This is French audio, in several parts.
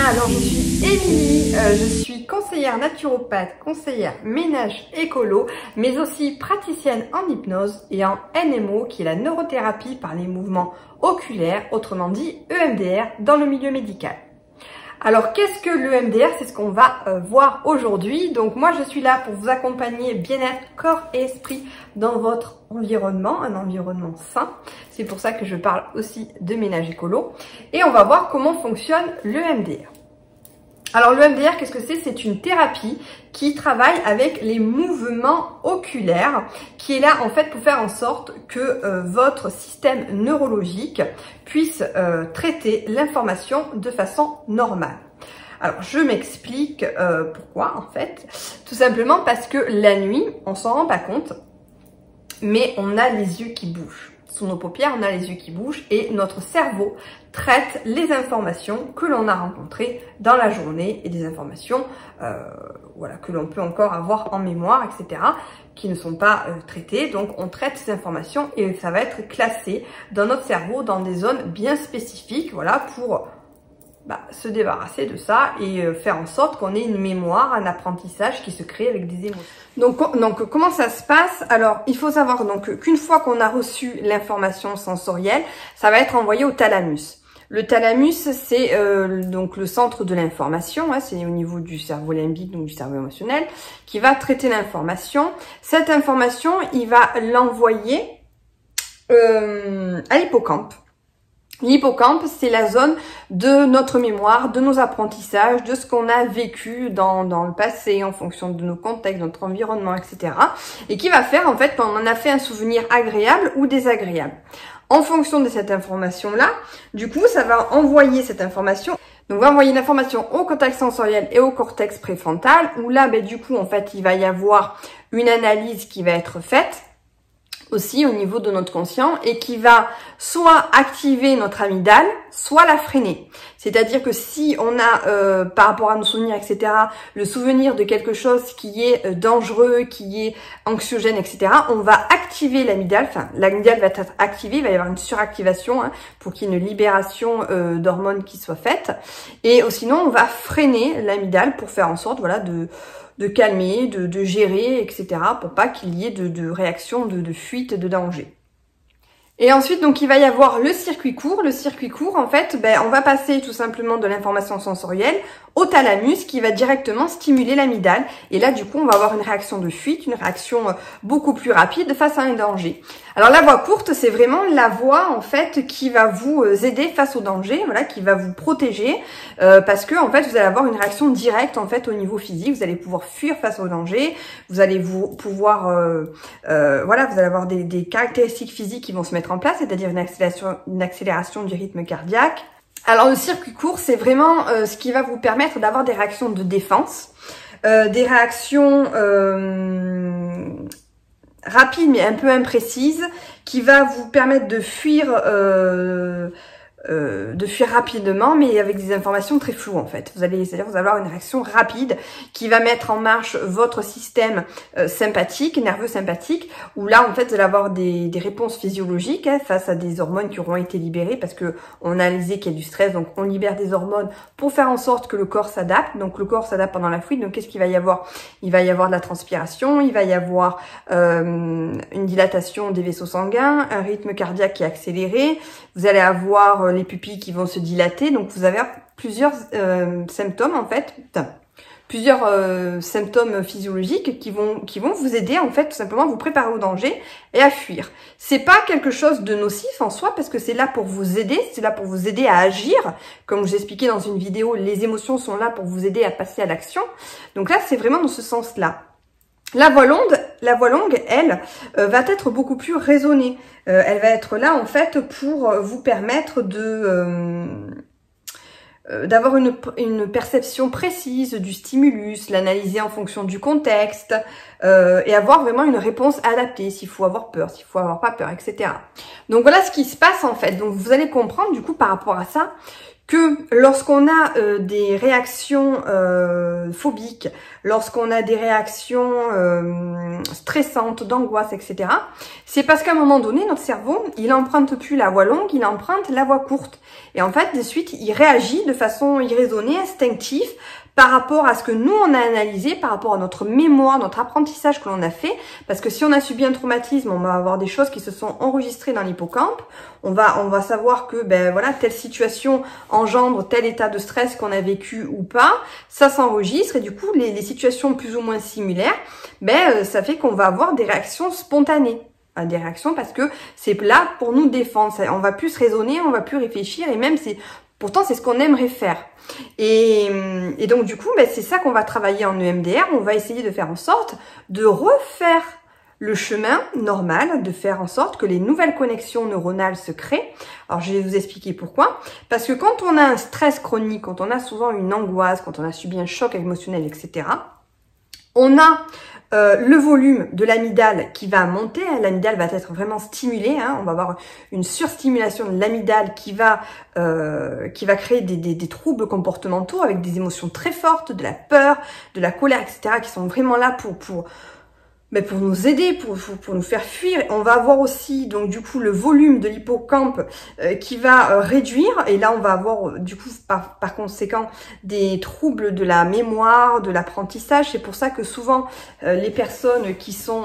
Alors je suis Émilie, je suis conseillère naturopathe, conseillère ménage écolo, mais aussi praticienne en hypnose et en NMO qui est la neurothérapie par les mouvements oculaires, autrement dit EMDR dans le milieu médical. Alors qu'est-ce que l'EMDR? C'est ce qu'on va voir aujourd'hui. Donc moi je suis là pour vous accompagner bien-être corps et esprit dans votre environnement, un environnement sain. C'est pour ça que je parle aussi de ménage écolo. Et on va voir comment fonctionne l'EMDR. Alors l'EMDR, qu'est-ce que c'est? C'est une thérapie qui travaille avec les mouvements oculaires, qui est là en fait pour faire en sorte que votre système neurologique puisse traiter l'information de façon normale. Alors je m'explique pourquoi en fait. Tout simplement parce que la nuit, on s'en rend pas compte, mais on a les yeux qui bougent. Sous nos paupières, on a les yeux qui bougent et notre cerveau traite les informations que l'on a rencontrées dans la journée et des informations voilà, que l'on peut encore avoir en mémoire, etc., qui ne sont pas traitées. Donc on traite ces informations et ça va être classé dans notre cerveau dans des zones bien spécifiques, voilà, pour se débarrasser de ça et faire en sorte qu'on ait une mémoire, un apprentissage qui se crée avec des émotions. Donc comment ça se passe? Alors il faut savoir donc qu'une fois qu'on a reçu l'information sensorielle, ça va être envoyé au thalamus. Le thalamus, c'est donc le centre de l'information, hein, c'est au niveau du cerveau limbique, donc du cerveau émotionnel, qui va traiter l'information. Cette information, il va l'envoyer à l'hippocampe. L'hippocampe, c'est la zone de notre mémoire, de nos apprentissages, de ce qu'on a vécu dans le passé, en fonction de nos contextes, de notre environnement, etc. Et qui va faire, en fait, qu'on en a fait un souvenir agréable ou désagréable. En fonction de cette information-là, du coup, ça va envoyer cette information. Donc, on va envoyer l'information au cortex sensoriel et au cortex préfrontal, où là, du coup, en fait, il va y avoir une analyse qui va être faite aussi au niveau de notre conscient et qui va soit activer notre amygdale, soit la freiner. C'est-à-dire que si on a, par rapport à nos souvenirs, etc., le souvenir de quelque chose qui est dangereux, qui est anxiogène, etc., on va activer l'amygdale, enfin l'amygdale va être activée, il va y avoir une suractivation pour qu'il y ait une libération d'hormones qui soit faite. Et sinon, on va freiner l'amygdale pour faire en sorte, voilà, de calmer, de gérer, etc., pour pas qu'il y ait de réaction, de fuite, de danger. Et ensuite, donc, il va y avoir le circuit court. Le circuit court, en fait, on va passer tout simplement de l'information sensorielle au thalamus qui va directement stimuler l'amygdale. Et là, du coup, on va avoir une réaction de fuite, une réaction beaucoup plus rapide face à un danger. Alors, la voie courte, c'est vraiment la voie, en fait, qui va vous aider face au danger, voilà, qui va vous protéger, parce que, en fait, vous allez avoir une réaction directe, en fait, au niveau physique. Vous allez pouvoir fuir face au danger. Vous allez pouvoir, voilà, vous allez avoir des caractéristiques physiques qui vont se mettre en place, c'est-à-dire une accélération du rythme cardiaque. Alors le circuit court, c'est vraiment ce qui va vous permettre d'avoir des réactions de défense, des réactions rapides mais un peu imprécises, qui va vous permettre de fuir rapidement, mais avec des informations très floues en fait. C'est-à-dire vous allez avoir une réaction rapide qui va mettre en marche votre système sympathique, nerveux sympathique, où là en fait vous allez avoir des réponses physiologiques face à des hormones qui auront été libérées parce que on a analysé qu'il y a du stress, donc on libère des hormones pour faire en sorte que le corps s'adapte. Donc le corps s'adapte pendant la fuite. Donc qu'est-ce qu'il va y avoir? Il va y avoir de la transpiration, il va y avoir une dilatation des vaisseaux sanguins, un rythme cardiaque qui est accéléré. Vous allez avoir les pupilles qui vont se dilater, donc vous avez plusieurs symptômes en fait, plusieurs symptômes physiologiques qui vont vous aider en fait tout simplement à vous préparer au danger et à fuir. C'est pas quelque chose de nocif en soi parce que c'est là pour vous aider, c'est là pour vous aider à agir. Comme je vous expliquais dans une vidéo, les émotions sont là pour vous aider à passer à l'action. Donc là, c'est vraiment dans ce sens-là. La voie longue, elle, va être beaucoup plus raisonnée. Elle va être là, en fait, pour vous permettre d'avoir une perception précise du stimulus, l'analyser en fonction du contexte, et avoir vraiment une réponse adaptée, s'il faut avoir peur, s'il faut avoir pas peur, etc. Donc voilà ce qui se passe, en fait. Donc vous allez comprendre, du coup, par rapport à ça, que lorsqu'on a des réactions phobiques, lorsqu'on a des réactions stressantes, d'angoisse, etc., c'est parce qu'à un moment donné, notre cerveau, il emprunte plus la voie longue, il emprunte la voie courte. Et en fait, de suite, il réagit de façon irraisonnée, instinctive, par rapport à ce que nous, on a analysé, par rapport à notre mémoire, notre apprentissage que l'on a fait. Parce que si on a subi un traumatisme, on va avoir des choses qui se sont enregistrées dans l'hippocampe. On va savoir que, ben voilà, telle situation engendre tel état de stress qu'on a vécu ou pas. Ça s'enregistre et du coup, les situations plus ou moins similaires, ben ça fait qu'on va avoir des réactions spontanées. Des réactions parce que c'est là pour nous défendre. On va plus raisonner, on va plus réfléchir et même pourtant c'est ce qu'on aimerait faire. Et donc du coup, ben, c'est ça qu'on va travailler en EMDR. On va essayer de faire en sorte de refaire le chemin normal, de faire en sorte que les nouvelles connexions neuronales se créent. Alors je vais vous expliquer pourquoi. Parce que quand on a un stress chronique, quand on a souvent une angoisse, quand on a subi un choc émotionnel, etc., on a le volume de l'amygdale qui va monter, l'amygdale va être vraiment stimulée, on va avoir une surstimulation de l'amygdale qui va créer des troubles comportementaux avec des émotions très fortes, de la peur, de la colère, etc., qui sont vraiment là pour nous aider, pour nous faire fuir. On va avoir aussi donc du coup le volume de l'hippocampe qui va réduire et là on va avoir du coup par conséquent des troubles de la mémoire, de l'apprentissage. C'est pour ça que souvent les personnes qui sont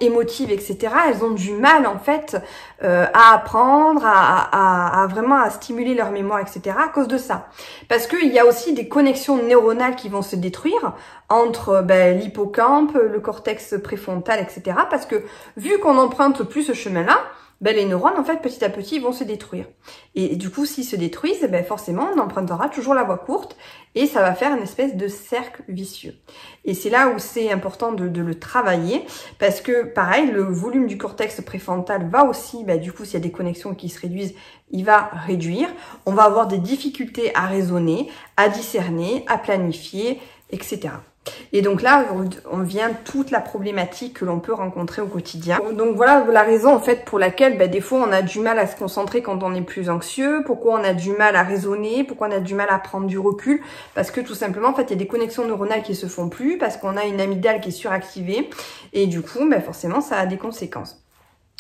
émotives, etc., elles ont du mal en fait à apprendre, à vraiment stimuler leur mémoire, etc., à cause de ça. Parce qu'il y a aussi des connexions neuronales qui vont se détruire entre l'hippocampe, le cortex préfrontal, etc. Parce que vu qu'on n'emprunte plus ce chemin-là, les neurones, en fait, petit à petit, vont se détruire. Et du coup, s'ils se détruisent, forcément, on empruntera toujours la voie courte et ça va faire une espèce de cercle vicieux. Et c'est là où c'est important de le travailler parce que, pareil, le volume du cortex préfrontal va aussi, du coup, s'il y a des connexions qui se réduisent, il va réduire. On va avoir des difficultés à raisonner, à discerner, à planifier, etc. Et donc là, on vient toute la problématique que l'on peut rencontrer au quotidien. Donc voilà la raison en fait pour laquelle des fois on a du mal à se concentrer quand on est plus anxieux, pourquoi on a du mal à raisonner, pourquoi on a du mal à prendre du recul, parce que tout simplement en fait il y a des connexions neuronales qui se font plus, parce qu'on a une amygdale qui est suractivée et du coup forcément ça a des conséquences.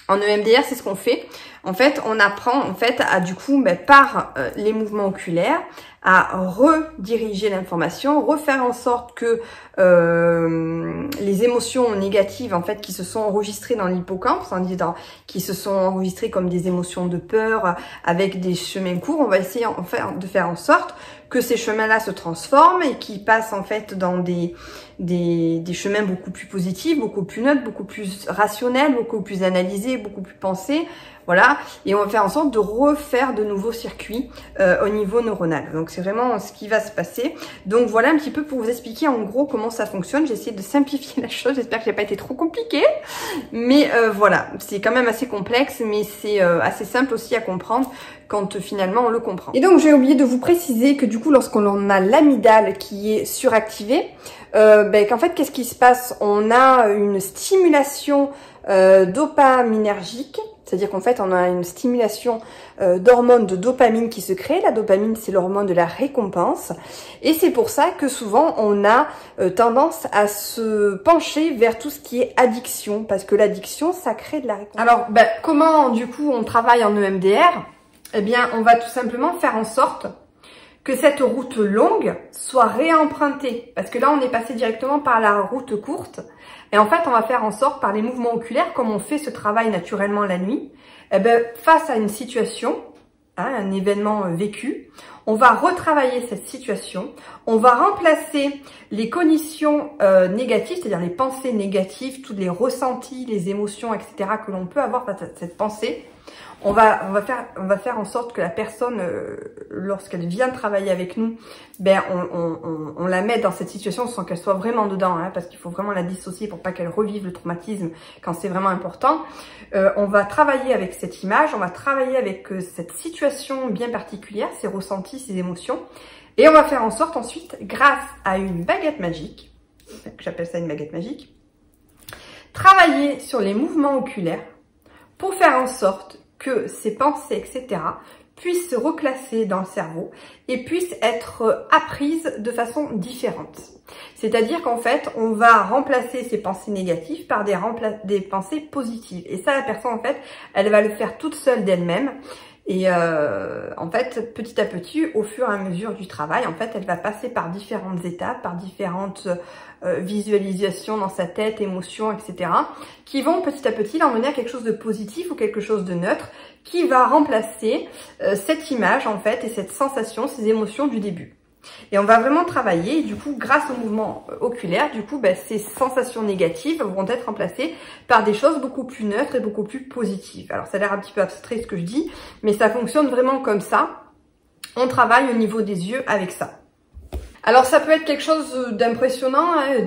En EMDR, c'est ce qu'on fait. En fait, on apprend en fait à du coup par les mouvements oculaires à rediriger l'information, refaire en sorte que les émotions négatives en fait qui se sont enregistrées dans l'hippocampe, qui se sont enregistrées comme des émotions de peur avec des chemins courts, on va essayer de faire en sorte que ces chemins-là se transforment et qu'ils passent en fait dans des chemins beaucoup plus positifs, beaucoup plus neutres, beaucoup plus rationnels, beaucoup plus analysés, beaucoup plus pensés. Voilà, et on va faire en sorte de refaire de nouveaux circuits au niveau neuronal. Donc c'est vraiment ce qui va se passer. Donc voilà un petit peu pour vous expliquer en gros comment ça fonctionne. J'ai essayé de simplifier la chose, j'espère que j'ai pas été trop compliqué. Mais voilà, c'est quand même assez complexe, mais c'est assez simple aussi à comprendre quand finalement on le comprend. Et donc j'ai oublié de vous préciser que du coup lorsqu'on a l'amygdale qui est suractivée, qu'en fait qu'est-ce qui se passe? On a une stimulation dopaminergique. C'est-à-dire qu'en fait, on a une stimulation d'hormones de dopamine qui se crée. La dopamine, c'est l'hormone de la récompense. Et c'est pour ça que souvent, on a tendance à se pencher vers tout ce qui est addiction. Parce que l'addiction, ça crée de la récompense. Alors, comment, du coup, on travaille en EMDR? Eh bien, on va tout simplement faire en sorte que cette route longue soit réempruntée. Parce que là, on est passé directement par la route courte. Et en fait, on va faire en sorte, par les mouvements oculaires, comme on fait ce travail naturellement la nuit, face à une situation, un événement vécu, on va retravailler cette situation, on va remplacer les cognitions négatives, c'est-à-dire les pensées négatives, tous les ressentis, les émotions, etc. que l'on peut avoir face à cette pensée. On va faire en sorte que la personne, lorsqu'elle vient travailler avec nous, on la met dans cette situation sans qu'elle soit vraiment dedans, parce qu'il faut vraiment la dissocier pour pas qu'elle revive le traumatisme quand c'est vraiment important. On va travailler avec cette image, on va travailler avec cette situation bien particulière, ses ressentis, ses émotions, et on va faire en sorte ensuite, grâce à une baguette magique, j'appelle ça une baguette magique, travailler sur les mouvements oculaires pour faire en sorte que ces pensées, etc., puissent se reclasser dans le cerveau et puissent être apprises de façon différente. C'est-à-dire qu'en fait, on va remplacer ces pensées négatives par des pensées positives. Et ça, la personne, en fait, elle va le faire toute seule d'elle-même. Et en fait, petit à petit, au fur et à mesure du travail, en fait, elle va passer par différentes étapes, par différentes visualisations dans sa tête, émotions, etc., qui vont petit à petit l'emmener à quelque chose de positif ou quelque chose de neutre, qui va remplacer cette image, en fait, et cette sensation, ces émotions du début. Et on va vraiment travailler, et du coup, grâce au mouvement oculaire, du coup, ces sensations négatives vont être remplacées par des choses beaucoup plus neutres et beaucoup plus positives. Alors, ça a l'air un petit peu abstrait ce que je dis, mais ça fonctionne vraiment comme ça. On travaille au niveau des yeux avec ça. Alors ça peut être quelque chose d'impressionnant hein,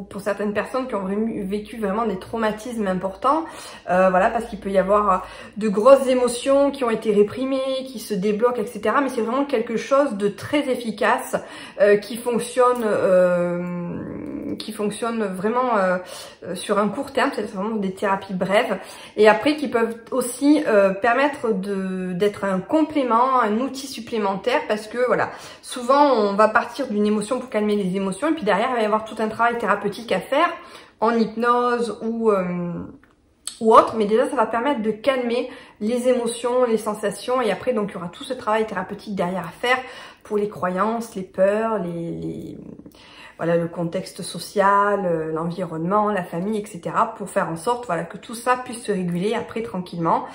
pour certaines personnes qui ont vécu vraiment des traumatismes importants, voilà, parce qu'il peut y avoir de grosses émotions qui ont été réprimées, qui se débloquent, etc. Mais c'est vraiment quelque chose de très efficace qui fonctionne vraiment sur un court terme, c'est vraiment des thérapies brèves, et après qui peuvent aussi permettre d'être un complément, un outil supplémentaire, parce que voilà, souvent on va partir d'une émotion pour calmer les émotions, et puis derrière il va y avoir tout un travail thérapeutique à faire en hypnose ou autre, mais déjà ça va permettre de calmer les émotions, les sensations, et après donc il y aura tout ce travail thérapeutique derrière à faire pour les croyances, les peurs, voilà, le contexte social, l'environnement, la famille, etc. pour faire en sorte voilà, que tout ça puisse se réguler après tranquillement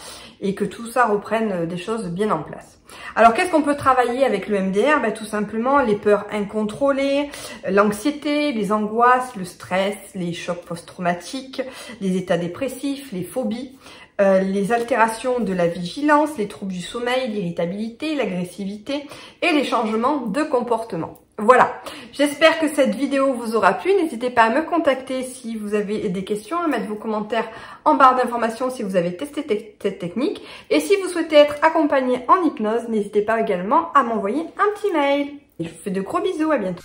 et que tout ça reprenne des choses bien en place. Alors qu'est-ce qu'on peut travailler avec le MDR? Tout simplement les peurs incontrôlées, l'anxiété, les angoisses, le stress, les chocs post-traumatiques, les états dépressifs, les phobies, les altérations de la vigilance, les troubles du sommeil, l'irritabilité, l'agressivité et les changements de comportement. Voilà, j'espère que cette vidéo vous aura plu. N'hésitez pas à me contacter si vous avez des questions, à mettre vos commentaires en barre d'informations si vous avez testé cette technique. Et si vous souhaitez être accompagné en hypnose, n'hésitez pas également à m'envoyer un petit mail. Je vous fais de gros bisous, à bientôt.